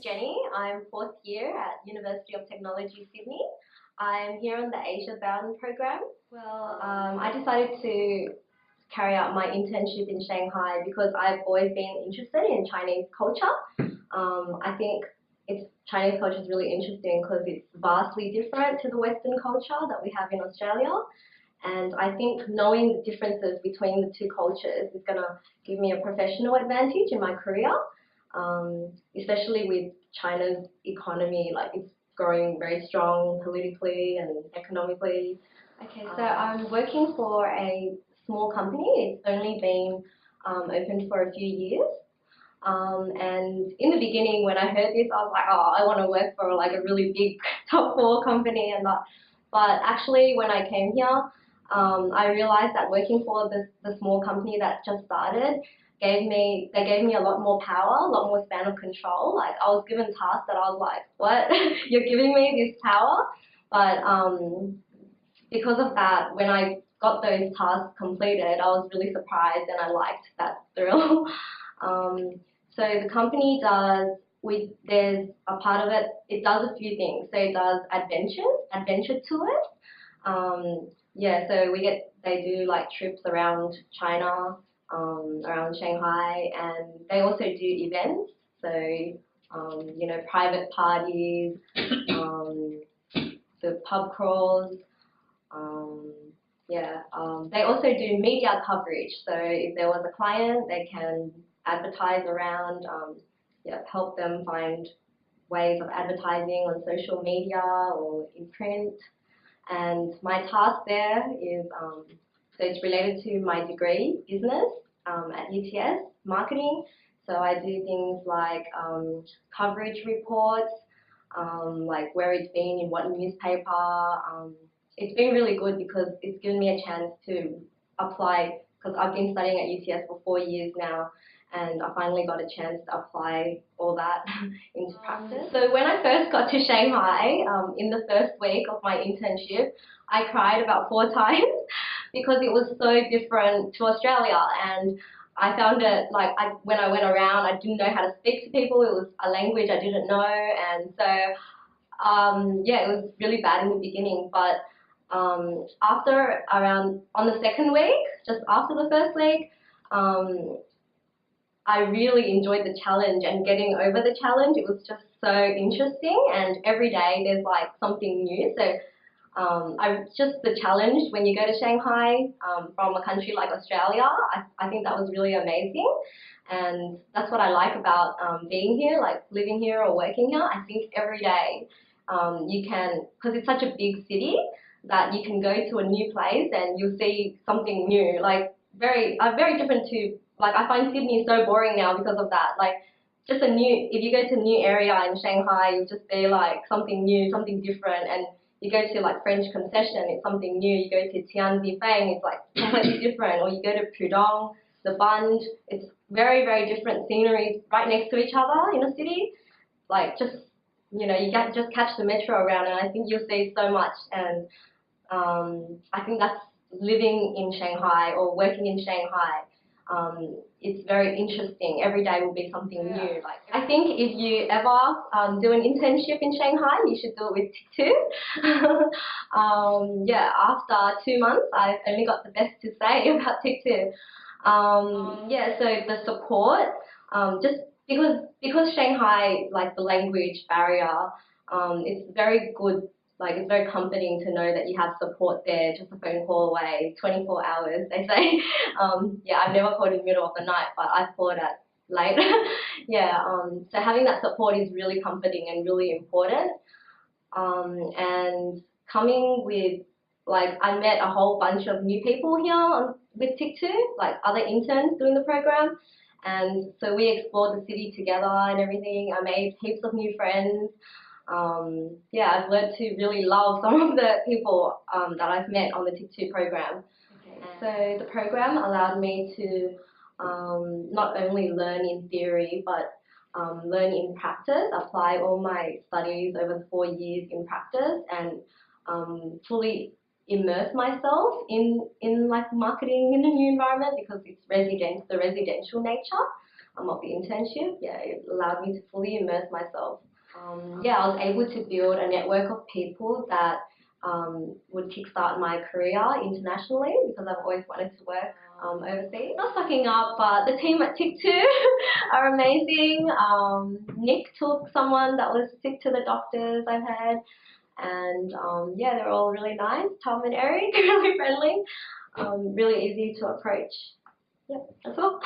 Jenny. I'm fourth year at University of Technology, Sydney. I'm here on the Asia Bound program. I decided to carry out my internship in Shanghai because I've always been interested in Chinese culture. I think Chinese culture is really interesting because it's vastly different to the Western culture that we have in Australia. And I think knowing the differences between the two cultures is going to give me a professional advantage in my career, especially with China's economy. Like, it's growing very strong politically and economically. Okay, so I'm working for a small company. It's only been opened for a few years. And in the beginning, when I heard this, I was like, oh, I want to work for like a really big top 4 company and that. But actually, when I came here, I realized that working for the small company that just started gave me a lot more power, a lot more span of control. Like, I was given tasks that I was like, what? You're giving me this power? But because of that, when I got those tasks completed, I was really surprised and I liked that thrill. So the company there's a part of it, it does a few things. So it does adventure tours. So they do like trips around China, around Shanghai, and they also do events. So, private parties, the pub crawls. They also do media coverage. So if there was a client, they can advertise around, help them find ways of advertising on social media or in print. And my task there is, so it's related to my degree, business, at UTS, marketing. So I do things like coverage reports, like where it's been, in what newspaper. It's been really good because it's given me a chance to apply, because I've been studying at UTS for 4 years now, and I finally got a chance to apply all that into practice. So when I first got to Shanghai, in the first week of my internship, I cried about 4 times because it was so different to Australia, and I found it like when I went around, I didn't know how to speak to people. It was a language I didn't know, and so it was really bad in the beginning. But on the second week, just after the first week, I really enjoyed the challenge and getting over the challenge. It was just so interesting, and every day there's like something new. So just the challenge when you go to Shanghai from a country like Australia, I think that was really amazing. And that's what I like about being here, like living here or working here. I think every day you can, because it's such a big city, that you can go to a new place and you'll see something new, like very different to, like, I find Sydney so boring now because of that. Like, if you go to a new area in Shanghai, you'll just be like something new, something different. And you go to like French concession, it's something new. You go to Tianzi Fang, it's like completely different. Or you go to Pudong, the Bund, it's very, very different scenery right next to each other in a city. Like, just, you just catch the metro around, and I think you'll see so much. And I think that's living in Shanghai or working in Shanghai. It's very interesting. Every day will be something new. Like, I think if you ever do an internship in Shanghai, you should do it with TIC2. After 2 months, I've only got the best to say about TIC2. So the support, just because Shanghai, like the language barrier, it's very good. Like, it's very comforting to know that you have support there, just a phone call away, 24 hours, they say. I've never called in the middle of the night, but I've called at late. So having that support is really comforting and really important. And coming with, like, I met a whole bunch of new people here with TIC2, like other interns doing the program. And so we explored the city together and everything. I made heaps of new friends. I've learned to really love some of the people that I've met on the TIC2 program. So the program allowed me to not only learn in theory, but learn in practice, apply all my studies over the 4 years in practice, and fully immerse myself in like marketing in a new environment, because it's the residential nature. of the internship, it allowed me to fully immerse myself. I was able to build a network of people that would kickstart my career internationally because I've always wanted to work overseas. Not sucking up, but the team at TIC 2 are amazing. Nick took someone that was sick to the doctors, I've heard. And they're all really nice. Tom and Eric, really friendly, really easy to approach. Yep, that's all.